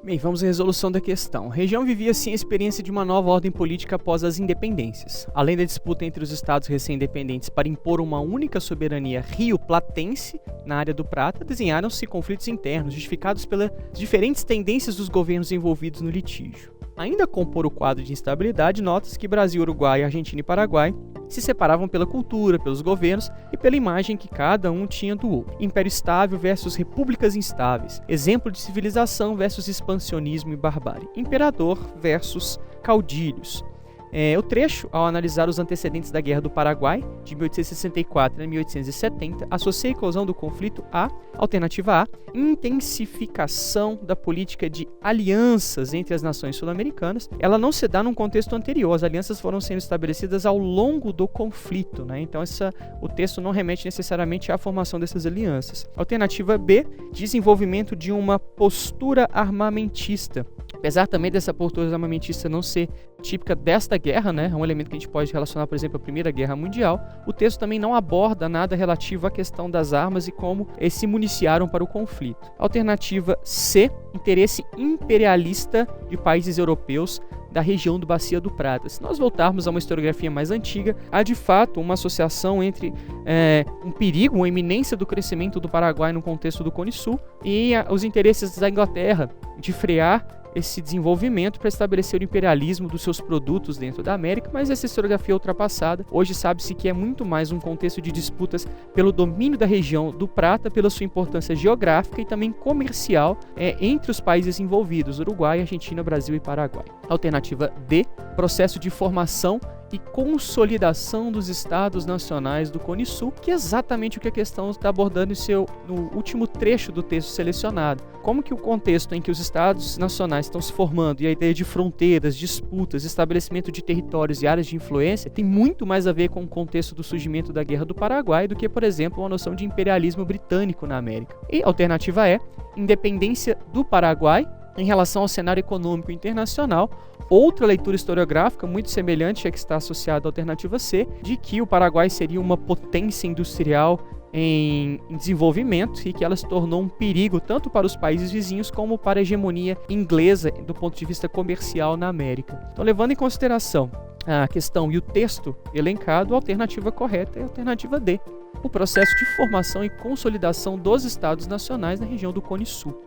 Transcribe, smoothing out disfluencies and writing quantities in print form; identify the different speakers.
Speaker 1: Bem, vamos à resolução da questão. A região vivia, assim, a experiência de uma nova ordem política após as independências. Além da disputa entre os estados recém-independentes para impor uma única soberania rio-platense na área do Prata, desenharam-se conflitos internos, justificados pelas diferentes tendências dos governos envolvidos no litígio. Ainda a compor o quadro de instabilidade, nota-se que Brasil, Uruguai, Argentina e Paraguai se separavam pela cultura, pelos governos e pela imagem que cada um tinha do outro. Império estável versus repúblicas instáveis. Exemplo de civilização versus expansionismo e barbárie. Imperador versus caudilhos. O trecho, ao analisar os antecedentes da Guerra do Paraguai, de 1864 a 1870, associa a eclosão do conflito à alternativa A, intensificação da política de alianças entre as nações sul-americanas. Ela não se dá num contexto anterior, as alianças foram sendo estabelecidas ao longo do conflito, né? Então o texto não remete necessariamente à formação dessas alianças. Alternativa B, desenvolvimento de uma postura armamentista. Apesar também dessa postura armamentista não ser típica desta guerra, né, é um elemento que a gente pode relacionar, por exemplo, à Primeira Guerra Mundial, o texto também não aborda nada relativo à questão das armas e como eles se municiaram para o conflito. Alternativa C, interesse imperialista de países europeus da região do Bacia do Prata. Se nós voltarmos a uma historiografia mais antiga, há de fato uma associação entre um perigo, uma iminência do crescimento do Paraguai no contexto do Cone Sul e os interesses da Inglaterra de frear esse desenvolvimento para estabelecer o imperialismo dos seus produtos dentro da América, mas essa historiografia é ultrapassada. Hoje sabe-se que é muito mais um contexto de disputas pelo domínio da região do Prata, pela sua importância geográfica e também comercial entre os países envolvidos, Uruguai, Argentina, Brasil e Paraguai. Alternativa D, processo de formação e consolidação dos estados nacionais do Cone Sul, que é exatamente o que a questão está abordando no último trecho do texto selecionado. Como que o contexto em que os estados nacionais estão se formando e a ideia de fronteiras, disputas, estabelecimento de territórios e áreas de influência tem muito mais a ver com o contexto do surgimento da Guerra do Paraguai do que, por exemplo, uma noção de imperialismo britânico na América. E a alternativa é independência do Paraguai em relação ao cenário econômico internacional. Outra leitura historiográfica muito semelhante à que está associada à alternativa C, de que o Paraguai seria uma potência industrial em desenvolvimento e que ela se tornou um perigo tanto para os países vizinhos como para a hegemonia inglesa do ponto de vista comercial na América. Então, levando em consideração a questão e o texto elencado, a alternativa correta é a alternativa D, o processo de formação e consolidação dos estados nacionais na região do Cone Sul.